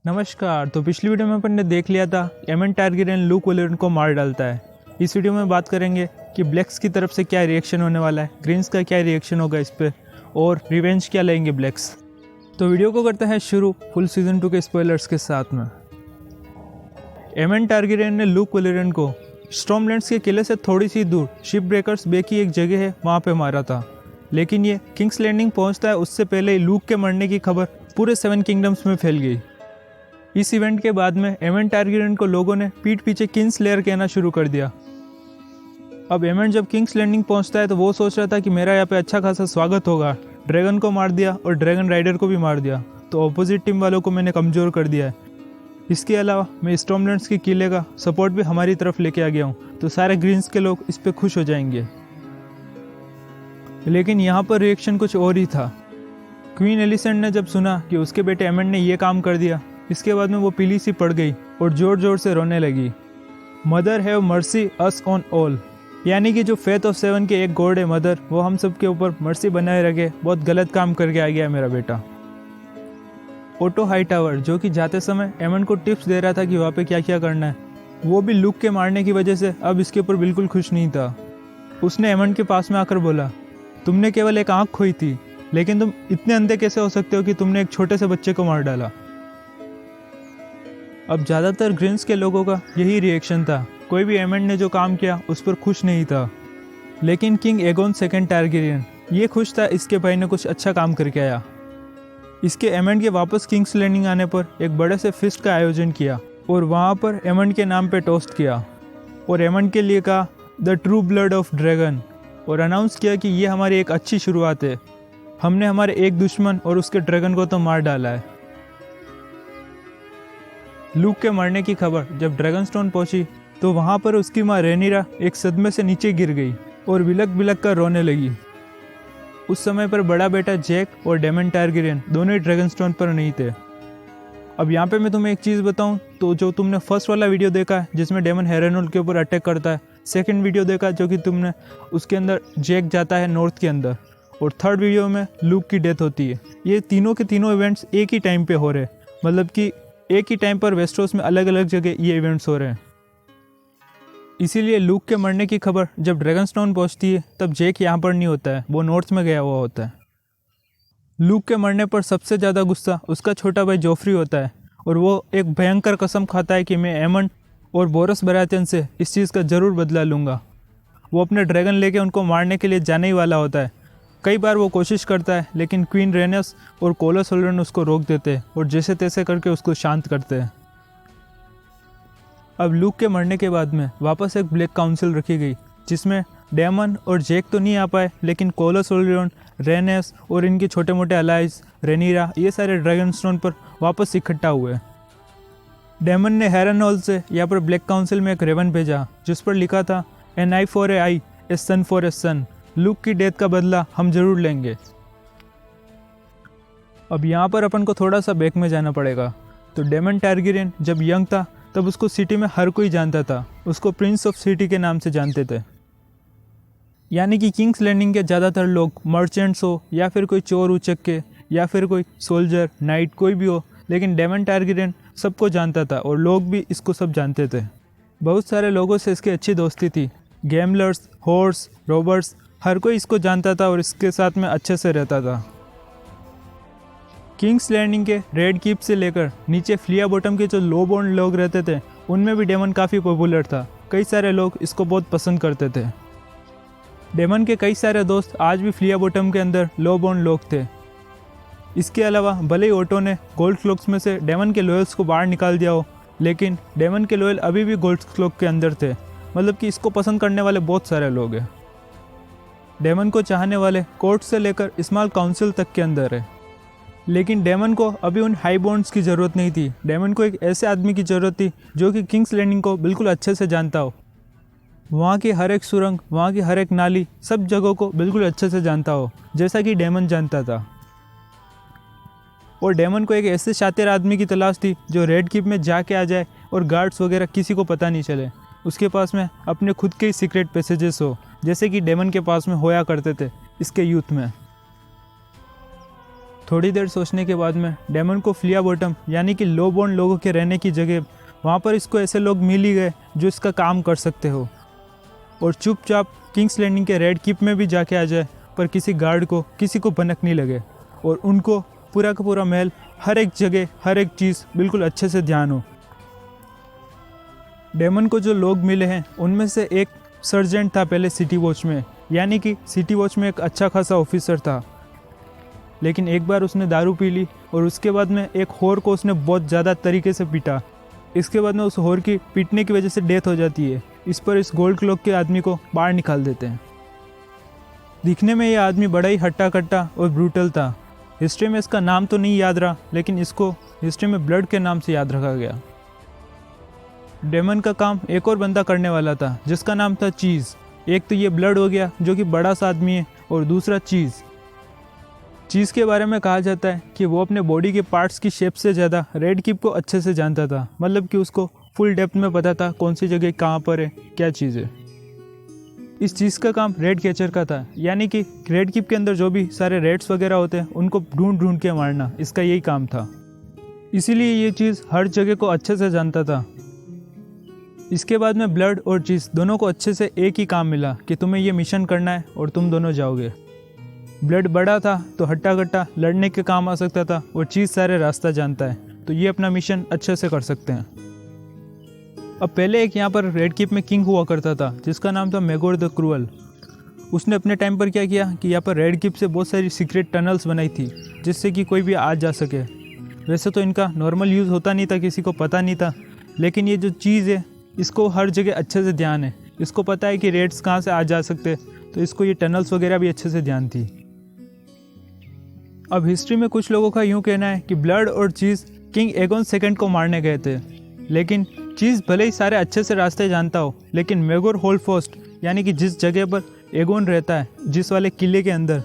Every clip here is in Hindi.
नमस्कार। तो पिछली वीडियो में अपन ने देख लिया था एमन टारगेरियन लूक वोलेरन को मार डालता है। इस वीडियो में बात करेंगे कि ब्लैक्स की तरफ से क्या रिएक्शन होने वाला है, ग्रीन्स का क्या रिएक्शन होगा इस पे, और रिवेंज क्या लेंगे ब्लैक्स। तो वीडियो को करते हैं शुरू फुल सीजन 2 के स्पॉयलर्स के साथ में। एमन टारगेरियन ने लूक वोलेरन को स्टॉर्मलैंड्स के किले से थोड़ी सी दूर शिप ब्रेकर्स बे की एक जगह है वहाँ पे मारा था, लेकिन ये किंग्स लैंडिंग पहुँचता है उससे पहले ही लूक के मरने की खबर पूरे 7 किंगडम्स में फैल गई। इस इवेंट के बाद में एमन टारगेरियन को लोगों ने पीठ पीछे किंग्सलेयर कहना शुरू कर दिया। अब एमन जब किंग्स लैंडिंग पहुंचता है तो वो सोच रहा था कि मेरा यहाँ पे अच्छा खासा स्वागत होगा। ड्रैगन को मार दिया और ड्रैगन राइडर को भी मार दिया, तो अपोजिट टीम वालों को मैंने कमज़ोर कर दिया है। इसके अलावा मैं स्टॉर्मलैंड्स के किले का सपोर्ट भी हमारी तरफ लेके आ गया हूँ, तो सारे ग्रीन्स के लोग इस पर खुश हो जाएंगे। लेकिन यहाँ पर रिएक्शन कुछ और ही था। क्वीन एलिसेंट ने जब सुना कि उसके बेटे एमन ने ये काम कर दिया, इसके बाद में वो पीली सी पड़ गई और जोर जोर से रोने लगी। Mother have mercy us on all, यानी कि जो फेथ ऑफ 7 के एक गॉड है मदर, वो हम सब के ऊपर मर्सी बनाए रखे। बहुत गलत काम करके आ गया मेरा बेटा। ओटो हाईटावर, जो कि जाते समय एमन को टिप्स दे रहा था कि वहाँ पे क्या क्या करना है, वो भी लूक के मारने की वजह से अब इसके ऊपर बिल्कुल खुश नहीं था। उसने एमन के पास में आकर बोला, तुमने केवल एक आँख खोई थी, लेकिन तुम इतने अंधे कैसे हो सकते हो कि तुमने एक छोटे से बच्चे को मार डाला। अब ज़्यादातर ग्रीन्स के लोगों का यही रिएक्शन था। कोई भी एमन ने जो काम किया उस पर खुश नहीं था। लेकिन किंग एगोन सेकंड टारगेरियन ये खुश था, इसके भाई ने कुछ अच्छा काम करके आया। इसके एमन के वापस किंग्स लैंडिंग आने पर एक बड़े से फिस्ट का आयोजन किया और वहाँ पर एमन के नाम पे टोस्ट किया और एमन के लिए कहा the true blood of dragon, और अनाउंस किया कि ये हमारी एक अच्छी शुरुआत है। हमने हमारे एक दुश्मन और उसके ड्रैगन को तो मार डाला है। लूक के मरने की खबर जब ड्रैगनस्टोन पहुंची तो वहां पर उसकी मां रेनिरा एक सदमे से नीचे गिर गई और बिलक बिलक कर रोने लगी। उस समय पर बड़ा बेटा जैक और डेमन टारगेरियन दोनों ही ड्रैगनस्टोन पर नहीं थे। अब यहाँ पे मैं तुम्हें एक चीज़ बताऊं, तो जो तुमने फर्स्ट वाला वीडियो देखा है जिसमें डेमन हेरेनोल के ऊपर अटैक करता है, सेकंड वीडियो देखा जो कि तुमने उसके अंदर जैक जाता है नॉर्थ के अंदर, और थर्ड वीडियो में लूक की डेथ होती है। ये तीनों के तीनों इवेंट्स एक ही टाइम पे हो रहे, मतलब कि एक ही टाइम पर वेस्टरोस में अलग अलग जगह ये इवेंट्स हो रहे हैं। इसीलिए लूक के मरने की खबर जब ड्रैगनस्टोन पहुंचती है तब जैक यहाँ पर नहीं होता है, वो नॉर्थ में गया हुआ होता है। लूक के मरने पर सबसे ज़्यादा गुस्सा उसका छोटा भाई जोफ्री होता है और वो एक भयंकर कसम खाता है कि मैं एमन और बोरस बराथियन से इस चीज़ का ज़रूर बदला लूँगा। वो अपने ड्रैगन लेके उनको मारने के लिए जाने ही वाला होता है। कई बार वो कोशिश करता है, लेकिन क्वीन रेनस और कोलस होल्डन उसको रोक देते हैं और जैसे तैसे करके उसको शांत करते हैं। अब लूक के मरने के बाद में वापस एक ब्लैक काउंसिल रखी गई, जिसमें डेमन और जैक तो नहीं आ पाए, लेकिन कोलस होल्डन, रेनस और इनके छोटे मोटे अलाइज रेनिरा, ये सारे ड्रैगनस्टोन पर वापस इकट्ठा हुए। डेमन ने हेरेनोल से यहाँ पर ब्लैक काउंसिल में एक रेवन भेजा जिस पर लिखा था an eye for a eye, a son for a son, Luke की डेथ का बदला हम जरूर लेंगे। अब यहाँ पर अपन को थोड़ा सा बैक में जाना पड़ेगा। तो डेमन टारगेरियन जब यंग था तब उसको सिटी में हर कोई जानता था, उसको प्रिंस ऑफ सिटी के नाम से जानते थे। यानी कि किंग्स लैंडिंग के ज़्यादातर लोग मर्चेंट्स हो या फिर कोई चोर उचक के या फिर कोई सोल्जर नाइट कोई भी हो, लेकिन डेमन टारगेरियन सबको जानता था और लोग भी इसको सब जानते थे। बहुत सारे लोगों से इसकी अच्छी दोस्ती थी, गैमलर्स, हॉर्स, रॉबर्स, हर कोई इसको जानता था और इसके साथ में अच्छे से रहता था। किंग्स लैंडिंग के रेड कीप से लेकर नीचे फ्लिया बॉटम के जो लो बॉन्ड लोग रहते थे उनमें भी डेमन काफ़ी पॉपुलर था। कई सारे लोग इसको बहुत पसंद करते थे। डेमन के कई सारे दोस्त आज भी फ्लिया बॉटम के अंदर लो बॉन्ड लोग थे। इसके अलावा भले ही ओटो ने गोल्ड क्लॉक्स में से डेमन के लॉयल्स को बाहर निकाल दिया हो, लेकिन डेमन के लॉयल अभी भी गोल्ड क्लॉक के अंदर थे। मतलब कि इसको पसंद करने वाले बहुत सारे लोग हैं। डेमन को चाहने वाले कोर्ट से लेकर स्मॉल काउंसिल तक के अंदर है। लेकिन डेमन को अभी उन हाई बॉन्ड्स की ज़रूरत नहीं थी। डेमन को एक ऐसे आदमी की ज़रूरत थी जो कि किंग्स लैंडिंग को बिल्कुल अच्छे से जानता हो, वहाँ की हर एक सुरंग, वहाँ की हर एक नाली, सब जगहों को बिल्कुल अच्छे से जानता हो, जैसा कि डेमन जानता था। और डेमन को एक ऐसे शातिर आदमी की तलाश थी जो रेड कीप में जाके आ जाए और गार्ड्स वगैरह किसी को पता नहीं चले, उसके पास में अपने खुद के ही सीक्रेट पैसेजेस हो, जैसे कि डेमन के पास में होया करते थे इसके यूथ में। थोड़ी देर सोचने के बाद में डेमन को फ्लिया बॉटम यानी कि लो बोर्न लोगों के रहने की जगह वहाँ पर इसको ऐसे लोग मिल ही गए जो इसका काम कर सकते हो, और चुपचाप किंग्स लैंडिंग के रेड कीप में भी जाके आ जाए, पर किसी गार्ड को किसी को भनक नहीं लगे और उनको पूरा का पूरा महल, हर एक जगह, हर एक चीज़ बिल्कुल अच्छे से ध्यान हो। डेमन को जो लोग मिले हैं उनमें से एक सर्जेंट था पहले सिटी वॉच में, यानी कि सिटी वॉच में एक अच्छा खासा ऑफिसर था। लेकिन एक बार उसने दारू पी ली और उसके बाद में एक होर को उसने बहुत ज़्यादा तरीके से पीटा। इसके बाद में उस होर की पीटने की वजह से डेथ हो जाती है। इस पर इस गोल्ड क्लॉक के आदमी को बाहर निकाल देते हैं। दिखने में ये आदमी बड़ा ही हट्टा कट्टा और ब्रूटल था। हिस्ट्री में इसका नाम तो नहीं याद रहा, लेकिन इसको हिस्ट्री में ब्लड के नाम से याद रखा गया। डेमन का काम एक और बंदा करने वाला था जिसका नाम था चीज़। एक तो ये ब्लड हो गया जो कि बड़ा सा आदमी है, और दूसरा चीज़ के बारे में कहा जाता है कि वो अपने बॉडी के पार्ट्स की शेप से ज़्यादा रेड कीप को अच्छे से जानता था। मतलब कि उसको फुल डेप्थ में पता था कौन सी जगह कहाँ पर है, क्या चीज़ है। इस चीज़ का काम रेड कैचर का था, यानी कि रेड कीप के अंदर जो भी सारे रेड्स वगैरह होते हैं उनको ढूंढ ढूंढ के मारना, इसका यही काम था। इसीलिए ये चीज़ हर जगह को अच्छे से जानता था। इसके बाद में ब्लड और चीज़ दोनों को अच्छे से एक ही काम मिला कि तुम्हें ये मिशन करना है और तुम दोनों जाओगे। ब्लड बड़ा था तो हट्टा कट्टा लड़ने के काम आ सकता था, और चीज़ सारे रास्ता जानता है तो ये अपना मिशन अच्छे से कर सकते हैं। अब पहले एक यहाँ पर रेड कीप में किंग हुआ करता था जिसका नाम था मेगोर द क्रूअल। उसने अपने टाइम पर क्या किया कि यहाँ पर रेड कीप से बहुत सारी सीक्रेट टनल्स बनाई थी जिससे कि कोई भी आ जा सके। वैसे तो इनका नॉर्मल यूज़ होता नहीं था, किसी को पता नहीं था, लेकिन ये जो चीज़ है इसको हर जगह अच्छे से ध्यान है। इसको पता है कि रेड्स कहाँ से आ जा सकते, तो इसको ये टनल्स वगैरह भी अच्छे से ध्यान थी। अब हिस्ट्री में कुछ लोगों का यूँ कहना है कि ब्लड और चीज़ किंग एगोन सेकंड को मारने गए थे, लेकिन चीज़ भले ही सारे अच्छे से रास्ते जानता हो, लेकिन मेगोर होल्डफास्ट यानी कि जिस जगह पर एगोन रहता है, जिस वाले किले के अंदर,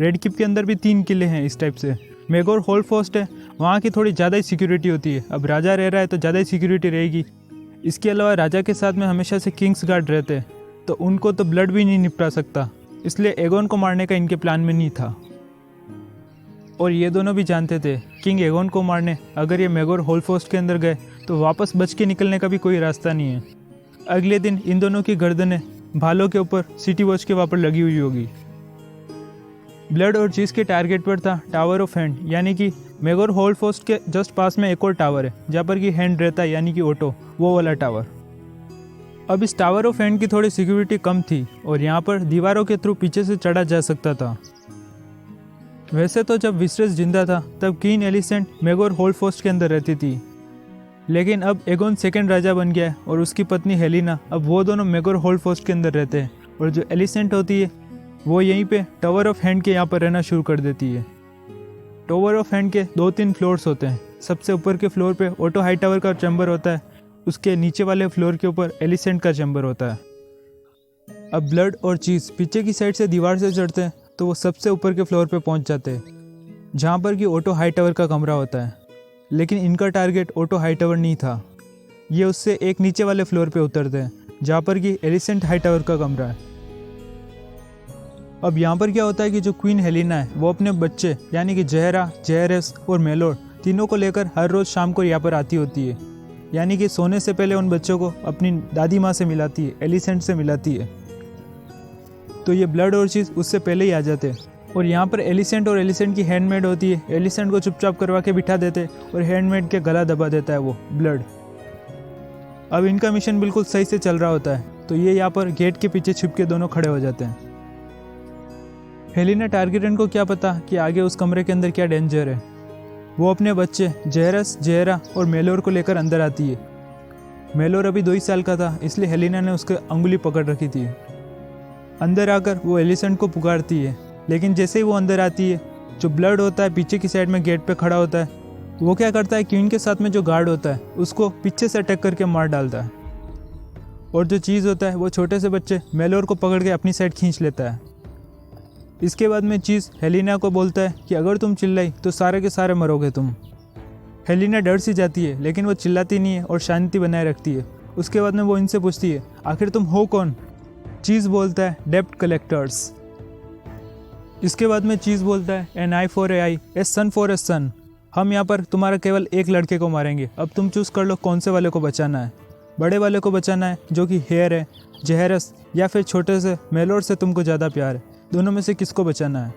रेड कीप के अंदर भी 3 किले हैं इस टाइप से, मेगोर होल्डफास्ट है, वहाँ की थोड़ी ज़्यादा ही सिक्योरिटी होती है। अब राजा रह रहा है तो ज़्यादा ही सिक्योरिटी रहेगी। इसके अलावा राजा के साथ में हमेशा से किंग्स गार्ड रहते हैं, तो उनको तो ब्लड भी नहीं निपटा सकता, इसलिए एगोन को मारने का इनके प्लान में नहीं था। और ये दोनों भी जानते थे किंग एगोन को मारने अगर ये मेगोर होल्डफास्ट के अंदर गए तो वापस बच के निकलने का भी कोई रास्ता नहीं है। अगले दिन इन दोनों की गर्दनें भालों के ऊपर सिटी वॉच के वहाँ पर लगी हुई होगी। ब्लड और चीज़ के टारगेट पर था टावर ऑफ हैंड, यानी कि मेगोर होल्डफास्ट के जस्ट पास में एक और टावर है जहाँ पर कि हैंड रहता है, यानी कि ओटो, वो वाला टावर। अब इस टावर ऑफ हैंड की थोड़ी सिक्योरिटी कम थी और यहाँ पर दीवारों के थ्रू पीछे से चढ़ा जा सकता था। वैसे तो जब विसरस जिंदा था तब क्वीन एलिसेंट मेगोर होल्डफास्ट के अंदर रहती थी, लेकिन अब एगोन सेकंड राजा बन गया है और उसकी पत्नी हेलिना, अब वो दोनों मेगोर होल्डफास्ट के अंदर रहते हैं। और जो एलिसेंट होती है वो यहीं पे टावर ऑफ हैंड के यहाँ पर रहना शुरू कर देती है। टावर ऑफ हैंड के 2-3 फ्लोर्स होते हैं। सबसे ऊपर के फ्लोर पे ऑटो हाई टावर का चैम्बर होता है, उसके नीचे वाले फ्लोर के ऊपर एलिसेंट का चैम्बर होता है। अब ब्लड और चीज़ पीछे की साइड से दीवार से चढ़ते हैं तो वो सबसे ऊपर के फ्लोर पे पहुंच जाते हैं जहाँ पर कि ऑटो हाई टावर का कमरा होता है, लेकिन इनका टारगेट ऑटो हाई टावर नहीं था। ये उससे एक नीचे वाले फ्लोर पे उतरते हैं जहाँ पर कि एलिसेंट हाई टावर का कमरा है। अब यहाँ पर क्या होता है कि जो क्वीन हेलिना है वो अपने बच्चे यानी कि जहरा, जहरस और मेलोर तीनों को लेकर हर रोज़ शाम को यहाँ पर आती होती है, यानी कि सोने से पहले उन बच्चों को अपनी दादी माँ से मिलाती है, एलिसेंट से मिलाती है। तो ये ब्लड और चीज़ उससे पहले ही आ जाते हैं और यहाँ पर एलिसेंट और एलिसेंट की हैंडमेड होती है। एलिसेंट को चुपचाप करवा के बिठा देते और हैंडमेड के गला दबा देता है वो ब्लड। अब इनका मिशन बिल्कुल सही से चल रहा होता है तो ये यहाँ पर गेट के पीछे छिप के दोनों खड़े हो जाते हैं। हेलिना टारगेरन को क्या पता कि आगे उस कमरे के अंदर क्या डेंजर है। वो अपने बच्चे जहरस, जहरा और मेलोर को लेकर अंदर आती है। मेलोर अभी 2 ही साल का था, इसलिए हेलिना ने उसकी अंगुली पकड़ रखी थी। अंदर आकर वो एलिसेंट को पुकारती है, लेकिन जैसे ही वो अंदर आती है जो ब्लड होता है पीछे की साइड में गेट पे खड़ा होता है, वो क्या करता है क्वीन के साथ में जो गार्ड होता है उसको पीछे से अटैक करके मार डालता है। और जो चीज़ होता है वो छोटे से बच्चे मेलोर को पकड़ के अपनी साइड खींच लेता है। इसके बाद में चीज़ हेलिना को बोलता है कि अगर तुम चिल्लाई तो सारे के सारे मरोगे तुम। हेलिना डर सी जाती है, लेकिन वो चिल्लाती नहीं है और शांति बनाए रखती है। उसके बाद में वो इनसे पूछती है आखिर तुम हो कौन। चीज़ बोलता है डेप्ट कलेक्टर्स। इसके बाद में चीज़ बोलता है an eye for a eye, a son for a son. हम यहाँ पर तुम्हारा केवल एक लड़के को मारेंगे, अब तुम चूज़ कर लो कौन से वाले को बचाना है। बड़े वाले को बचाना है जो कि हेयर है, जहरस, या फिर छोटे से मेलोर से तुमको ज़्यादा प्यार है। दोनों में से किसको बचाना है?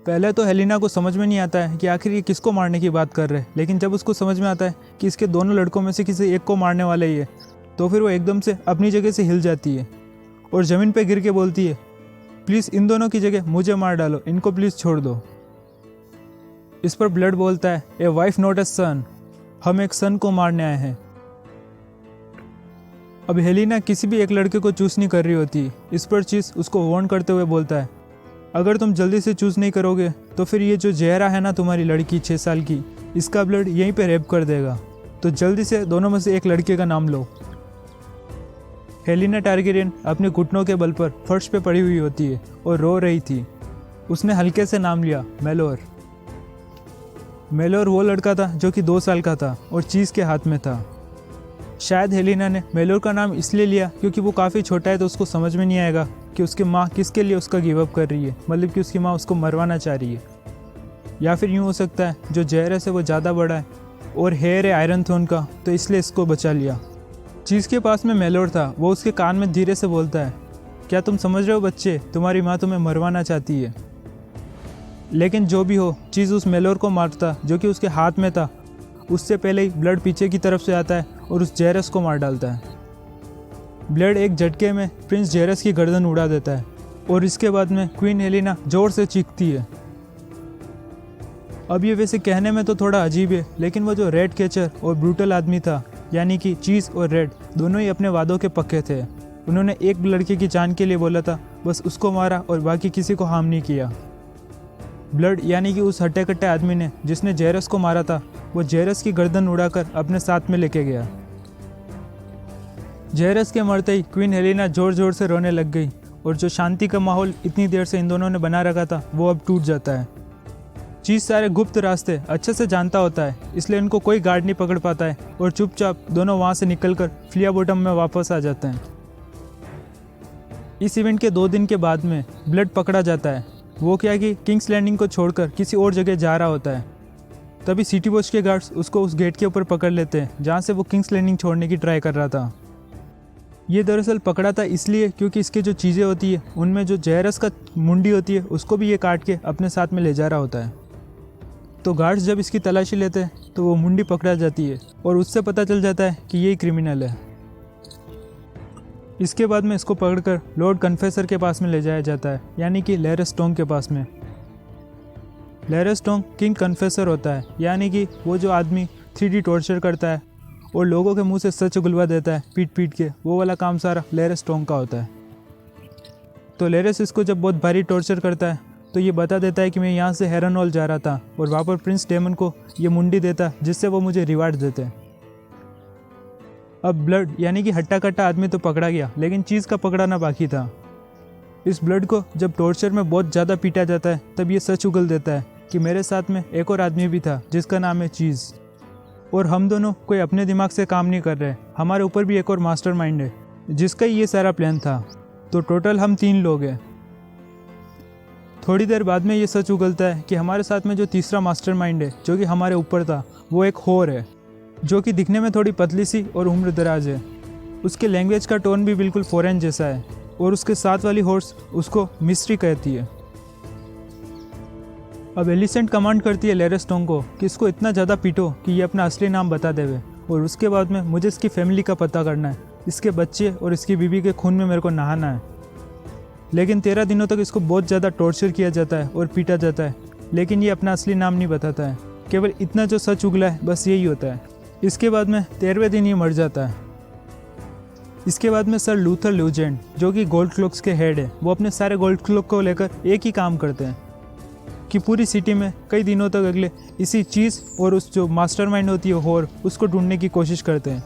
पहले तो हेलिना को समझ में नहीं आता है कि आखिर ये किसको मारने की बात कर रहे हैं, लेकिन जब उसको समझ में आता है कि इसके दोनों लड़कों में से किसी एक को मारने वाले ही है, तो फिर वो एकदम से अपनी जगह से हिल जाती है और ज़मीन पे गिर के बोलती है, प्लीज़ इन दोनों की जगह मुझे मार डालो, इनको प्लीज़ छोड़ दो। इस पर ब्लड बोलता है, a wife not a son, हम एक सन को मारने आए हैं। अब हेलिना किसी भी एक लड़के को चूज़ नहीं कर रही होती। इस पर चीज़ उसको वार्न करते हुए बोलता है, अगर तुम जल्दी से चूज़ नहीं करोगे तो फिर ये जो जहरा है ना तुम्हारी लड़की 6 साल की, इसका ब्लड यहीं पे रेप कर देगा, तो जल्दी से दोनों में से एक लड़के का नाम लो। हेलिना टारगेरियन अपने घुटनों के बल पर फर्श पे पड़ी हुई होती है और रो रही थी। उसने हल्के से नाम लिया, मेलोर। मेलोर वो लड़का था जो कि 2 साल का था और चीज़ के हाथ में था। शायद हेलिना ने मेलोर का नाम इसलिए लिया क्योंकि वो काफ़ी छोटा है, तो उसको समझ में नहीं आएगा कि उसकी माँ किसके लिए उसका गिव अप कर रही है, मतलब कि उसकी माँ उसको मरवाना चाह रही है। या फिर यूँ हो सकता है जो जहरस है वो ज़्यादा बड़ा है और हेयर है आयरन थ्रोन का, तो इसलिए इसको बचा लिया। चीज़ के पास में मेलोर था, वो उसके कान में धीरे से बोलता है, क्या तुम समझ रहे हो बच्चे, तुम्हारी माँ तुम्हें मरवाना चाहती है। लेकिन जो भी हो, चीज़ उस मेलोर को मारता जो कि उसके हाथ में था। उससे पहले ही ब्लड पीछे की तरफ से आता है और उस जेरस को मार डालता है। ब्लड एक झटके में प्रिंस जेरस की गर्दन उड़ा देता है और इसके बाद में क्वीन हेलिना जोर से चीखती है। अब ये वैसे कहने में तो थोड़ा अजीब है, लेकिन वो जो रेड कैचर और ब्रूटल आदमी था, यानी कि चीज़ और रेड दोनों ही अपने वादों के पक्के थे। उन्होंने एक लड़के की जान के लिए बोला था, बस उसको मारा और बाकी किसी को हार्म नहीं किया। ब्लड यानी कि उस हट्टे कट्टे आदमी ने जिसने जेरस को मारा था, वो जेरस की गर्दन उड़ाकर अपने साथ में लेके गया। जेरस के मरते ही क्वीन हेलिना जोर जोर से रोने लग गई और जो शांति का माहौल इतनी देर से इन दोनों ने बना रखा था वो अब टूट जाता है। चीज़ सारे गुप्त रास्ते अच्छे से जानता होता है, इसलिए उनको कोई गार्ड नहीं पकड़ पाता है और चुपचाप दोनों वहाँ से निकलकर फ्लिया बॉटम में वापस आ जाते हैं। इस इवेंट के 2 दिन के बाद में ब्लड पकड़ा जाता है। वो क्या कि किंग्स लैंडिंग को छोड़कर किसी और जगह जा रहा होता है। तभी सिटी वॉच के गार्ड्स उसको उस गेट के ऊपर पकड़ लेते हैं जहाँ से वो किंग्स लैंडिंग छोड़ने की ट्राई कर रहा था। ये दरअसल पकड़ा था इसलिए क्योंकि इसकी जो चीज़ें होती है उनमें जो जेरस का मुंडी होती है उसको भी ये काट के अपने साथ में ले जा रहा होता है। तो गार्ड्स जब इसकी तलाशी लेते हैं तो वो मुंडी पकड़ा जाती है और उससे पता चल जाता है कि ये क्रिमिनल है। इसके बाद में इसको पकड़कर लॉर्ड कन्फेसर के पास में ले जाया जाता है, यानी कि लैरस टोंग के पास में। लैरस टोंग किंग कन्फेसर होता है, यानी कि वो जो आदमी 3D टॉर्चर करता है और लोगों के मुंह से सच उगलवा देता है पीट पीट के, वो वाला काम सारा लैरस टोंग का होता है। तो लैरस इसको जब बहुत भारी टॉर्चर करता है तो ये बता देता है कि मैं यहाँ से हेरनॉल जा रहा था और वहाँ पर प्रिंस डेमन को ये मुंडी देता जिससे वो मुझे रिवार्ड देते हैं। अब ब्लड यानी कि हट्टा कट्टा आदमी तो पकड़ा गया, लेकिन चीज़ का पकड़ाना बाकी था। इस ब्लड को जब टॉर्चर में बहुत ज़्यादा पीटा जाता है तब ये सच उगल देता है कि मेरे साथ में एक और आदमी भी था जिसका नाम है चीज़, और हम दोनों कोई अपने दिमाग से काम नहीं कर रहे, हमारे ऊपर भी एक और मास्टरमाइंड है जिसका ये सारा प्लान था। तो टोटल हम 3 लोग हैं। थोड़ी देर बाद में ये सच उगलता है कि हमारे साथ में जो तीसरा मास्टरमाइंड है जो कि हमारे ऊपर था, वो एक होर है जो कि दिखने में थोड़ी पतली सी और उम्र दराज है। उसके लैंग्वेज का टोन भी बिल्कुल फॉरेन जैसा है और उसके साथ वाली हॉर्स उसको मिस्ट्री कहती है। अब एलिसेंट कमांड करती है लैरस टोंग को कि इसको इतना ज़्यादा पीटो कि ये अपना असली नाम बता देवे, और उसके बाद में मुझे इसकी फैमिली का पता करना है, इसके बच्चे और इसकी बीवी के खून में मेरे को नहाना है। लेकिन 13 दिनों तक इसको बहुत ज़्यादा टॉर्चर किया जाता है और पीटा जाता है, लेकिन ये अपना असली नाम नहीं बताता है। केवल इतना जो सच उगला है बस यही होता है। इसके बाद में 13वें दिन ये मर जाता है। इसके बाद में सर लूथर ल्यूजेंड जो कि गोल्ड क्लॉक्स के हेड है, वो अपने सारे गोल्ड क्लॉक को लेकर एक ही काम करते हैं कि पूरी सिटी में कई दिनों तक अगले इसी चीज़ और उस जो मास्टरमाइंड होती है होर, उसको ढूंढने की कोशिश करते हैं।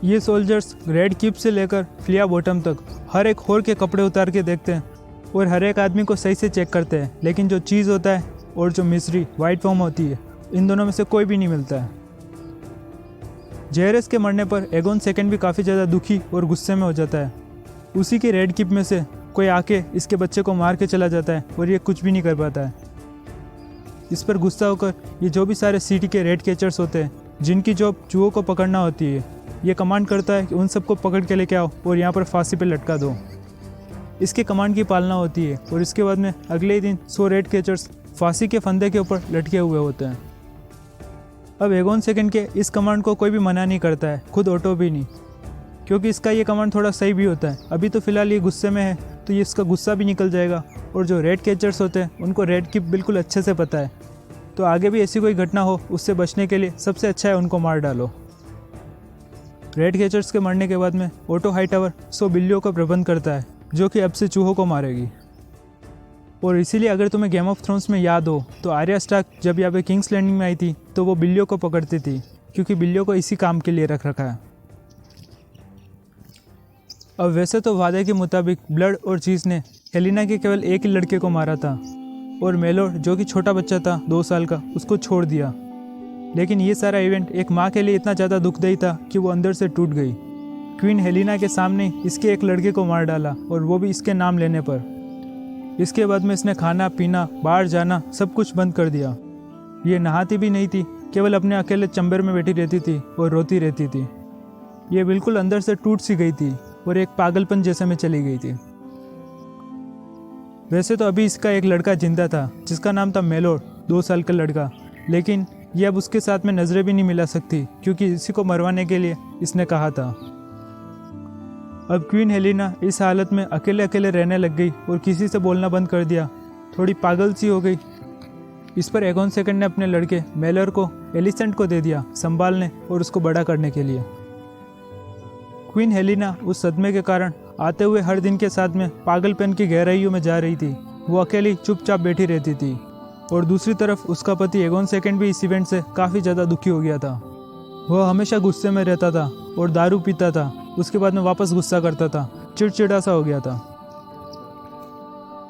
ये सोल्जर्स रेड कीप से लेकर फ्लिया बॉटम तक हर एक होर के कपड़े उतार के देखते हैं और हर एक आदमी को सही से चेक करते हैं, लेकिन जो चीज़ होता है और जो मिस्री वाइट फॉर्म होती है, इन दोनों में से कोई भी नहीं मिलता है। जेरस के मरने पर एगोन सेकंड भी काफ़ी ज़्यादा दुखी और गुस्से में हो जाता है। उसी के रेड किप में से कोई आके इसके बच्चे को मार के चला जाता है और ये कुछ भी नहीं कर पाता है। इस पर गुस्सा होकर ये जो भी सारे सिटी के रेड कैचर्स होते हैं जिनकी जॉब चूहों को पकड़ना होती है, ये कमांड करता है कि उन सबको पकड़ के लेके आओ और यहाँ पर फांसी पे लटका दो। इसके कमांड की पालना होती है और इसके बाद में अगले ही दिन 100 रेड कैचर्स फांसी के फंदे के ऊपर लटके हुए होते हैं। अब एगोन सेकंड के इस कमांड को कोई भी मना नहीं करता है, खुद ऑटो भी नहीं, क्योंकि इसका ये कमांड थोड़ा सही भी होता है। अभी तो फिलहाल ये गुस्से में है तो ये इसका गुस्सा भी निकल जाएगा और जो रेड कैचर्स होते हैं उनको रेड की बिल्कुल अच्छे से पता है, तो आगे भी ऐसी कोई घटना हो उससे बचने के लिए सबसे अच्छा है उनको मार डालो। रेड कैचर्स के मरने के बाद में ऑटो हाईटावर 100 बिल्लियों का प्रबंध करता है जो कि अब से चूहों को मारेगी। और इसीलिए अगर तुम्हें गेम ऑफ थ्रोन्स में याद हो तो आर्या स्टार्क जब यहाँ पे किंग्स लैंडिंग में आई थी तो वो बिल्लियों को पकड़ती थी, क्योंकि बिल्लियों को इसी काम के लिए रख रखा है। अब वैसे तो वादे के मुताबिक ब्लड और चीज़ ने हेलिना के केवल एक ही लड़के को मारा था और मेलोर जो कि छोटा बच्चा था 2 साल का, उसको छोड़ दिया। लेकिन ये सारा इवेंट एक माँ के लिए इतना ज़्यादा दुखदायी था कि वो अंदर से टूट गई। क्वीन हेलिना के सामने इसके एक लड़के को मार डाला और वो भी इसके नाम लेने पर। इसके बाद में इसने खाना पीना, बाहर जाना सब कुछ बंद कर दिया। ये नहाती भी नहीं थी, केवल अपने अकेले चंबर में बैठी रहती थी और रोती रहती थी। ये बिल्कुल अंदर से टूट सी गई थी और एक पागलपन जैसे में चली गई थी। वैसे तो अभी इसका एक लड़का जिंदा था जिसका नाम था मेलोर, 2 साल का लड़का, लेकिन ये अब उसके साथ में नज़रें भी नहीं मिला सकती क्योंकि इसी को मरवाने के लिए इसने कहा था। अब क्वीन हेलिना इस हालत में अकेले अकेले रहने लग गई और किसी से बोलना बंद कर दिया, थोड़ी पागल सी हो गई। इस पर एगोन सेकंड ने अपने लड़के मेलोर को एलिसेंट को दे दिया संभालने और उसको बड़ा करने के लिए। क्वीन हेलिना उस सदमे के कारण आते हुए हर दिन के साथ में पागलपन की गहराइयों में जा रही थी। वो अकेली चुपचाप बैठी रहती थी और दूसरी तरफ उसका पति एगोन सेकंड भी इस इवेंट से काफ़ी ज़्यादा दुखी हो गया था। वह हमेशा गुस्से में रहता था और दारू पीता था, उसके बाद में वापस गुस्सा करता था, चिड़चिड़ा सा हो गया था।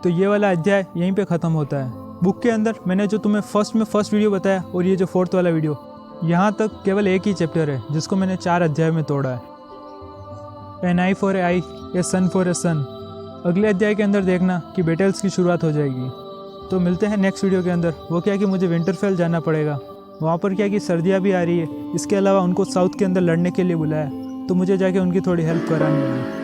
तो ये वाला अध्याय यहीं पे ख़त्म होता है। बुक के अंदर मैंने जो तुम्हें फर्स्ट वीडियो बताया और ये जो 4th वाला वीडियो, यहाँ तक केवल एक ही चैप्टर है जिसको मैंने 4 अध्याय में तोड़ा है। An eye for a eye, a son for a son. अगले अध्याय के अंदर देखना कि बैटल्स की शुरुआत हो जाएगी। तो मिलते हैं नेक्स्ट वीडियो के अंदर। वो क्या कि मुझे विंटरफेल जाना पड़ेगा, वहाँ पर क्या कि सर्दियाँ भी आ रही है। इसके अलावा उनको साउथ के अंदर लड़ने के लिए बुलाया, तो मुझे जाके उनकी थोड़ी हेल्प करानी होगी।